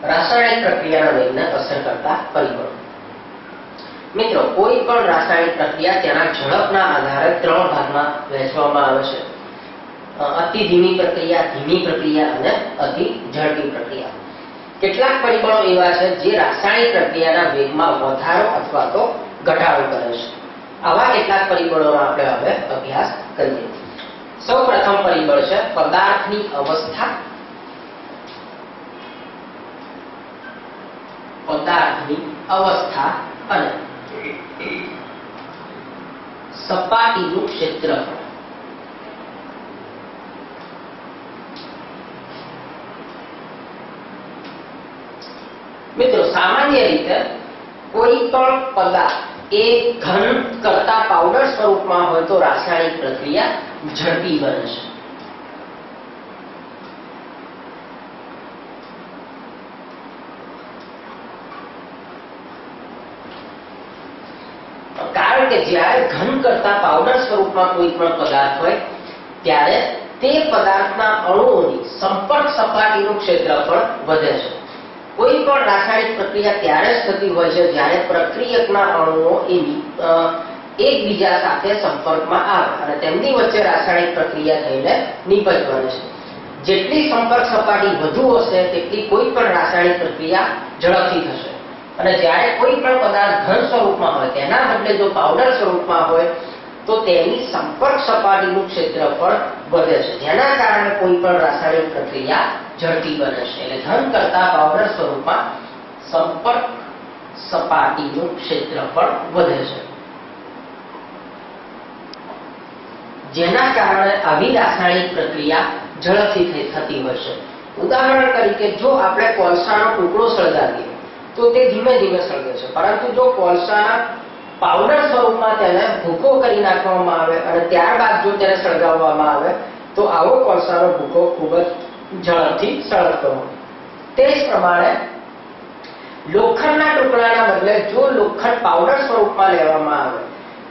રાસાયણિક પ્રક્રિયાના વેગને અસર કરતા પરિબળો। મિત્રો, કોઈ પણ રાસાયણિક પ્રક્રિયા તેના ઝડપના આધારે 3 ભાગમાં વહેંચવામાં આવે છે: અતિ ધીમી પ્રક્રિયા, ધીમી પ્રક્રિયા અને અતિ ઝડપી પ્રક્રિયા। કેટલાક પરિબળો એવા છે જે રાસાયણિક પ્રક્રિયાના વેગમાં વધારો અથવા તો ઘટાડો કરે છે। આવા કેટલાક પરિબળોનો આપણે હવે અભ્યાસ કરીએ। સૌપ્રથમ પરિબળ છે પદાર્થની અવસ્થા। પદાર્થની અવસ્થા અને સપાટીનું ક્ષેત્રફળ। મિત્રો, સામાન્ય રીતે કોઈ પણ પદાર્થ એ ઘન કરતા પાવડર સ્વરૂપમાં હોય તો રાસાયણિક પ્રક્રિયા ઝડપી બને છે। કારણ કે જ્યારે ઘન કરતા પાવડર સ્વરૂપમાં કોઈ પણ પદાર્થ હોય ત્યારે તે પદાર્થના અણુઓની સંપર્ક સપાટીનું ક્ષેત્રફળ વધે છે। કોઈ પણ રાસાયણિક પ્રક્રિયા ત્યારે જ થતી હોય છે જ્યારે પ્રક્રિયકના અણુઓ એકબીજા સાથે સંપર્કમાં આવે અને તેમની વચ્ચે રાસાયણિક પ્રક્રિયા થઈને નિપજ બને છે। જેટલી સંપર્ક સપાટી વધુ હશે તેટલી કોઈ પણ રાસાયણિક પ્રક્રિયા ઝડપથી થશે અને જ્યારે કોઈ પણ પદાર્થ ઘન સ્વરૂપમાં હોય તેના બદલે જો પાવડર સ્વરૂપમાં હોય તો તેની સંપર્ક સપાટીનું ક્ષેત્રફળ વધે છે, જેના કારણે કોઈ પણ રાસાયણિક પ્રક્રિયા ઝડપી બને છે। એટલે ઘન કરતા પાવડર સ્વરૂપમાં સંપર્ક સપાટીનું ક્ષેત્રફળ વધે છે, જેના કારણે આવી રાસાયણિક પ્રક્રિયા ઝડપથી થતી હોય છે। ઉદાહરણ તરીકે, જો આપણે કોલસાનો ટુકડો સળગાવીએ તો તે ધીમે ધીમે સળગે છે, પરંતુ જો કોલસાના પાવડર સ્વરૂપમાં તેને ભૂકો કરી નાખવામાં આવે અને ત્યારબાદ જો તેને સળગાવવામાં આવે તો આવો કોલસાનો ભૂકો ખૂબ જ ઝડપથી સળગતો હોય। તે જ પ્રમાણે લોખંડના ટુકડાના બદલે જો લોખંડ પાવડર સ્વરૂપમાં લેવામાં આવે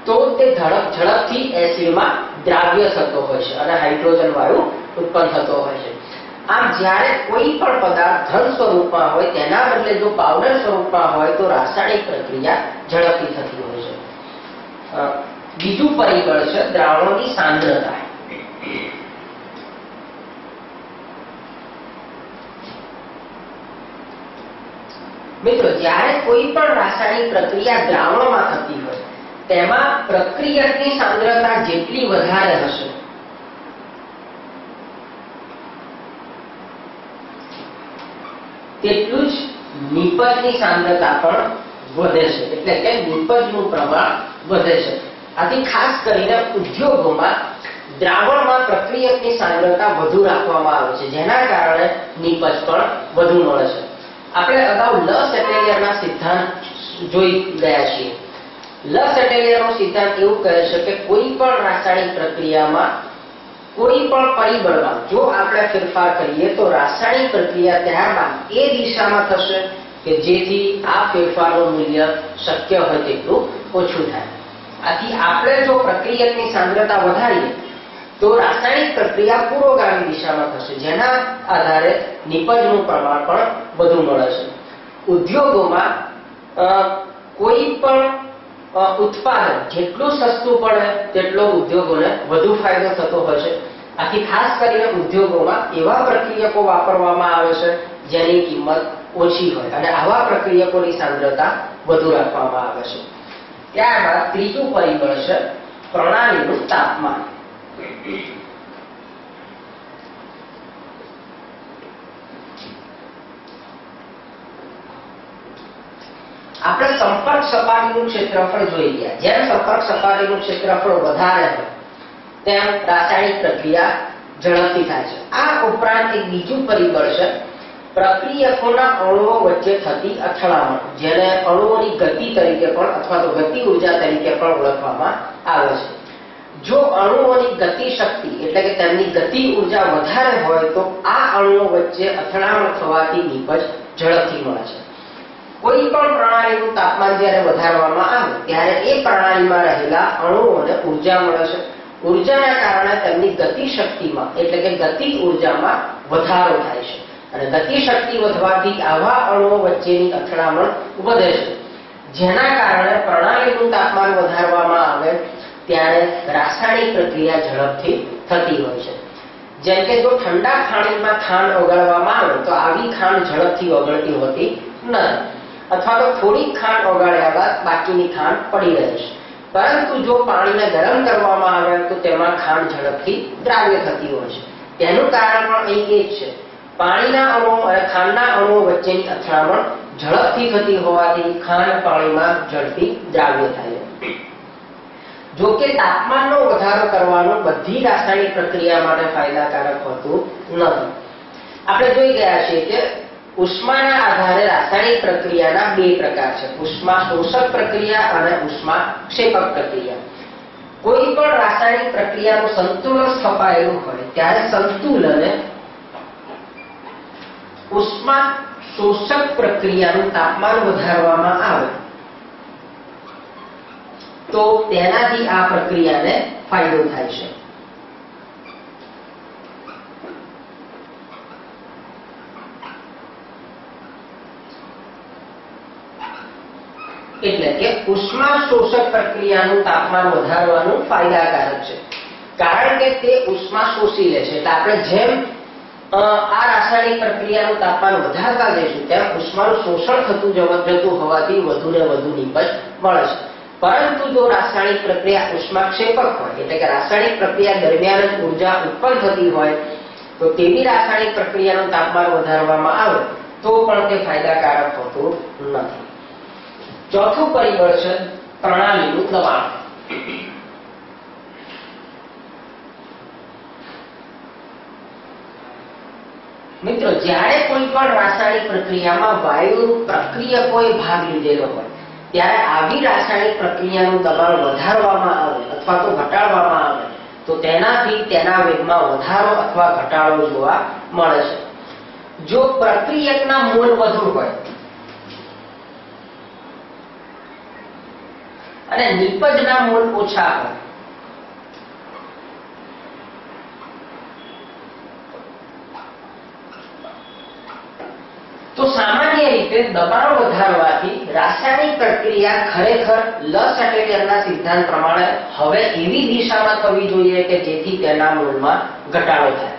તો તે ઝડપથી એસિડમાં દ્રાવ્ય થતો હોય છે અને હાઇડ્રોજન વાયુ ઉત્પન્ન થતો હોય છે। આમ જ્યારે કોઈ પણ પદાર્થ ઘન સ્વરૂપમાં હોય તેના બદલે જો પાવડર સ્વરૂપમાં હોય તો રાસાયણિક પ્રક્રિયા ઝડપથી થતી હોય છે। બીજું પરિબળ છે દ્રાવણોની સાંદ્રતા। મિત્રો, જ્યારે કોઈ પણ રાસાયણિક પ્રક્રિયા દ્રાવણમાં થતી હોય તેમાં પ્રક્રિયકની સાંદ્રતા જેટલી વધારે હશે તેટલું જ નિપજની સાંદ્રતા પણ વધે છે, એટલે કે નિપજનું પ્રમાણ વધે છે। આથી ખાસ કરીને ઉદ્યોગોમાં દ્રાવણમાં પ્રક્રિયકની સાંદ્રતા વધુ રાખવામાં આવે છે, જેના કારણે નિપજ પણ વધુ મળે છે। આપણે અગાઉ લસ એટેલિયરના સિદ્ધાંત જોઈ ગયા છીએ। લસ એટેલિયરનો સિદ્ધાંત એવું કહે છે કે કોઈ પણ રાસાયણિક પ્રક્રિયામાં કોઈ પણ પરિબળમાં જો આપણે ફેરફાર કરીએ તો રાસાયણિક પ્રક્રિયા ત્યારબાદ એ દિશામાં થશે કે જેથી આ ફેરફારનું મૂલ્ય શક્ય હોય તેટલું ઓછું થાય। આથી આપણે જો પ્રક્રિયકની સાંદ્રતા વધારીએ તો રાસાયણિક પ્રક્રિયા પુરોગામી દિશામાં થશે, જેના આધારે નિપજનું પ્રમાણ પણ વધુ મળે છે। ઉદ્યોગોમાં કોઈ પણ ઉત્પાદન જેટલું સસ્તું પડે તેટલો ઉદ્યોગોને વધુ ફાયદો થતો હોય છે। આથી ખાસ કરીને ઉદ્યોગોમાં એવા પ્રક્રિયકો વાપરવામાં આવે છે જેની કિંમત ઓછી હોય અને આવા પ્રક્રિયકોની સાંદ્રતા વધુ રાખવામાં આવે છે। ત્યારબાદ ત્રીજું પરિબળ છે પ્રણાલીનું તાપમાન। આપણે સંપર્ક સપાટીનું ક્ષેત્રફળ જોઈ ગયા। જેમ સંપર્ક સપાટીનું ક્ષેત્રફળ વધારે હોય તેમ રાસાયણિક પ્રક્રિયા ઝડપથી થાય છે। આ ઉપરાંત એક બીજું પરિબળ છે પ્રક્રિયકોના અણુઓ વચ્ચે થતી અથડામણ, જેને અણુઓની ગતિ તરીકે પણ અથવા તો ગતિ ઉર્જા તરીકે પણ ઓળખવામાં આવે છે। જો અણુઓની ગતિ શક્તિ એટલે કે તેમની ગતિ ઉર્જા વધારે હોય તો આ અણુઓ વચ્ચે અથડામણ થવાથી નિપજ ઝડપથી મળે છે। કોઈ પણ પ્રણાલીનું તાપમાન જ્યારે વધારવામાં આવે ત્યારે એ પ્રણાલીમાં રહેલા અણુઓને ઉર્જા મળે છે। ઉર્જાના કારણે તેમની ગતિ શક્તિમાં એટલે કે ગતિ ઉર્જામાં વધારો થાય છે અને ગતિશક્તિ વધવાથી આવા અણુઓ વચ્ચેની અથડામણ વધે છે, જેના કારણે પ્રણાલીનું તાપમાન વધારવામાં આવે ત્યારે રાસાયણિક પ્રક્રિયા ઝડપથી થતી હોય છે. જેમ કે જો ઠંડા પાણીમાં ખાંડ ઓગાળવામાં આવે તો આવી ખાંડ ઝડપથી ઓગળતી હોતી નથી, અથવા તો થોડીક ખાંડ ઓગાળ્યા બાદ બાકીની ખાંડ પડી રહે છે. પરંતુ જો પાણીને ગરમ કરવામાં આવે તો તેમાં ખાંડ ઝડપથી દ્રાવ્ય થતી હોય છે. તેનું કારણ પણ અહીં એ જ છે, પાણીના અણુઓ અને ખાંડના અણુઓ વચ્ચેની અથડામણ ઝડપથી થતી હોવાથી ખાંડ પાણીમાં ઝડપી દ્રાવ્ય થાય છે. જો કે તાપમાનનો વધારો કરવાનું બધી રાસાયણિક પ્રક્રિયા માટે ફાયદાકારક હોતું નથી. આપણે જોઈ ગયા છીએ કે ઉષ્માના આધારે રાસાયણિક પ્રક્રિયાના બે પ્રકાર છે, ઉષ્મા શોષક પ્રક્રિયા અને ઉષ્મા ક્ષેપક પ્રક્રિયા. કોઈ પણ રાસાયણિક પ્રક્રિયાનું સંતુલન સ્થપાયેલું હોય ત્યારે સંતુલને ઉષ્મા શોષક પ્રક્રિયાનું તાપમાન વધારવામાં આવે તો તેનાથી આ પ્રક્રિયાને ફાયદો થાય છે. એટલે કે ઉષ્મા શોષક પ્રક્રિયાનું તાપમાન વધારવાનું ફાયદાકારક છે, કારણ કે તે ઉષ્મા શોષી લે છે. એટલે આપણે જેમ આ રાસાયણિક પ્રક્રિયાનું તાપમાન વધારતા જઈશું તેમ ઉષ્માનું શોષણ થતું જતું હોવાથી વધુ ને વધુ નીપજ મળે છે. પરંતુ જો રાસાયણિક પ્રક્રિયા ઉષ્માક્ષેપક હોય, એટલે કે રાસાયણિક પ્રક્રિયા દરમિયાન જ ઉર્જા ઉત્પન્ન થતી હોય, તો તેવી રાસાયણિક પ્રક્રિયાનું તાપમાન વધારવામાં આવે તો પણ તે ફાયદાકારક હોતું નથી. ચોથું પરિબળ છે પ્રણાલીનું દબાણ. મિત્રો, જ્યારે કોઈ પણ રાસાયણિક પ્રક્રિયામાં વાયુ પ્રક્રિયકોએ ભાગ લીધેલો હોય ત્યારે આવી રાસાયણિક પ્રક્રિયાનું દબાણ વધારવામાં આવે અથવા તો ઘટાડવામાં આવે તો તેનાથી તેના વેગમાં વધારો અથવા ઘટાડો જોવા મળે છે. જો પ્રક્રિયકના મોલ વધુ હોય અને નિપજના મોલ ઓછા હોય તો સામાન્ય રીતે દબાણ વધારવાથી રાસાયણિક પ્રક્રિયા ખરેખર લસેટેલિયરના સિદ્ધાંત પ્રમાણે હવે એવી દિશામાં થવી જોઈએ કે જેથી તેના મોલમાં ઘટાડો થાય,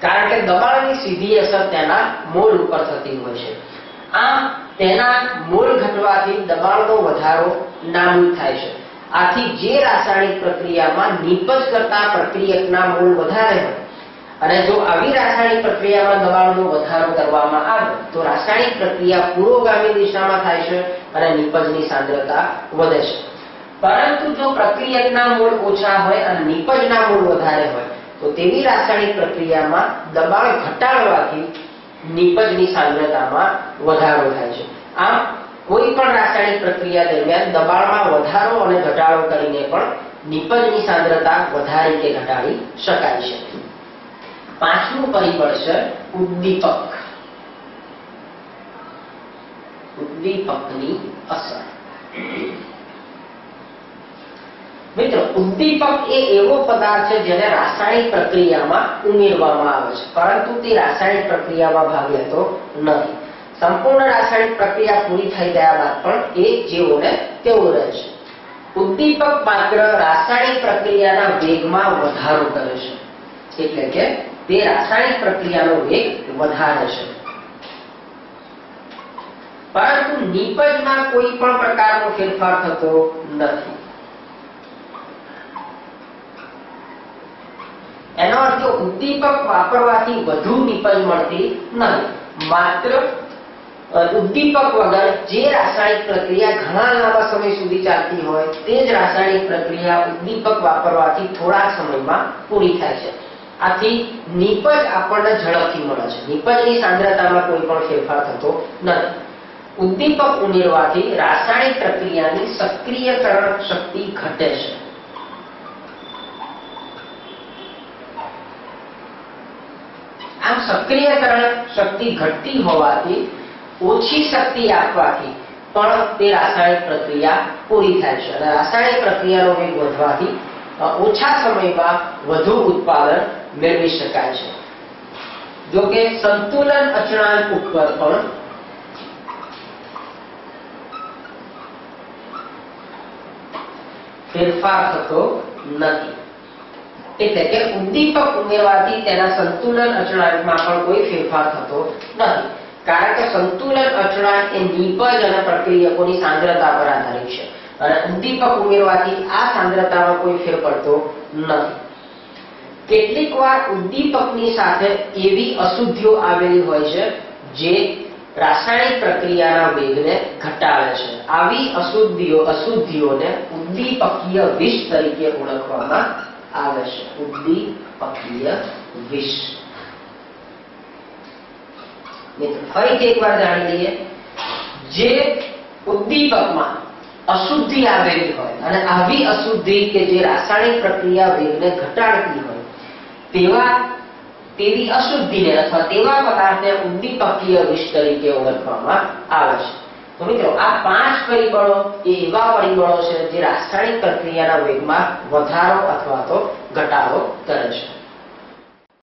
કારણ કે દબાણની સીધી અસર તેના મોલ ઉપર થતી હોય છે. આમ તેના મોલ ઘટવાથી દબાણનો વધારો નાબૂદ થાય છે. આથી જે રાસાયણિક પ્રક્રિયામાં નિપજ કરતા પ્રક્રિયકના મોલ વધારે હોય અને જો આવી રાસાયણિક પ્રક્રિયામાં દબાણનો વધારો કરવામાં આવે તો રાસાયણિક પ્રક્રિયા પુરોગામી દિશામાં થાય છે અને નિપજની સાંદ્રતા વધે છે. પરંતુ જો પ્રક્રિયકના મોલ ઓછા હોય અને નિપજના મોલ વધારે હોય તો તેવી રાસાયણિક પ્રક્રિયામાં દબાણ ઘટાડવાથી નિપજની સાંદ્રતામાં વધારો થાય છે. આમ કોઈ પણ રાસાયણિક પ્રક્રિયા દરમિયાન દબાણમાં વધારો અને ઘટાડો કરીને પણ નિપજની સાંદ્રતા વધારી કે ઘટાડી શકાય છે. પાંચમું પરિબળ છે ઉદ્દીપક. ઉદ્દીપકની અસર. મિત્રો, ઉદ્દીપક એ એવો પદાર્થ છે જેને રાસાયણિક પ્રક્રિયામાં ઉમેરવામાં આવે છે, પરંતુ તે રાસાયણિક પ્રક્રિયામાં ભાગ લેતો નથી. સંપૂર્ણ રાસાયણિક પ્રક્રિયા પૂરી થઈ ગયા બાદ પણ એ જેવો ને તેવો રહે છે. ઉદ્દીપક માત્ર રાસાયણિક પ્રક્રિયાના વેગમાં વધારો કરે છે, એટલે કે તે રાસાયણિક પ્રક્રિયાનો વેગ વધારે છે, પરંતુ નિપજમાં કોઈ પણ પ્રકારનો ફેરફાર થતો નથી. એનો અર્થ ઉદ્દીપક વાપરવાથી વધુ નિપજ મળતી નથી. માત્ર ઉદ્દીપક વગર જે રાસાયણિક પ્રક્રિયા ઘણા લાંબા સમય સુધી ચાલતી હોય તે જ રાસાયણિક પ્રક્રિયા ઉદ્દીપક વાપરવાથી થોડા સમયમાં પૂરી થાય છે. આથી નિપજ આપણને ઝડપથી મળે છે. નિપજની સાંદ્રતામાં કોઈ પણ ફેરફાર થતો નથી. ઉદ્દીપક ઉમેરવાથી રાસાયણિક પ્રક્રિયાની સક્રિયકરણ શક્તિ ઘટે છે. આમ સક્રિયકરણ શક્તિ ઘટતી હોવાથી ઓછી શક્તિ આપવાથી પણ તે રાસાયણિક પ્રક્રિયા પૂરી થાય છે અને રાસાયણિક પ્રક્રિયાનો વેગ વધવાથી ઓછા સમયમાં વધુ ઉત્પાદન મેળવી શકાય છે. જો કે સંતુલન અચળાંક ઉપર પણ ફેરફાર થતો નથી. એટલે કે ઉદ્દીપક ઉમેરવાથી તેના સંતુલન અચળાંકમાં પણ કોઈ ફેરફાર થતો નથી, કારણ કે સંતુલન અચળાંક એ નિપજ અને પ્રક્રિયકોની સાંદ્રતા પર આધારિત છે અને ઉદ્દીપક ઉમેરવાથી આ સાંદ્રતામાં કોઈ ફેર પડતો નથી. કેટલીકવાર ઉદ્દીપકની સાથે એવી અશુદ્ધિઓ આવેલી હોય છે જે રાસાયણિક પ્રક્રિયાના વેગને ઘટાડે છે. આવી અશુદ્ધિઓને ઉદ્દીપકીય વિષ તરીકે ઓળખવામાં આવે છે. ઉદ્દીપકીય વિષ. મિત્રો ફરીથી એકવાર જાણી લઈએ, જે ઉદ્દીપકમાં અશુદ્ધિ આવેલી હોય અને આવી અશુદ્ધિ કે જે રાસાયણિક પ્રક્રિયા વેગને ઘટાડતી હોય તેવી અશુદ્ધિને અથવા તેવા પદાર્થને ઉદ્દીપકીય વિષ તરીકે ઓળખવામાં આવે છે. તો મિત્રો આ 5 પરિબળો એ એવા પરિબળો છે જે રાસાયણિક પ્રક્રિયાના વેગમાં વધારો અથવા તો ઘટાડો કરે છે.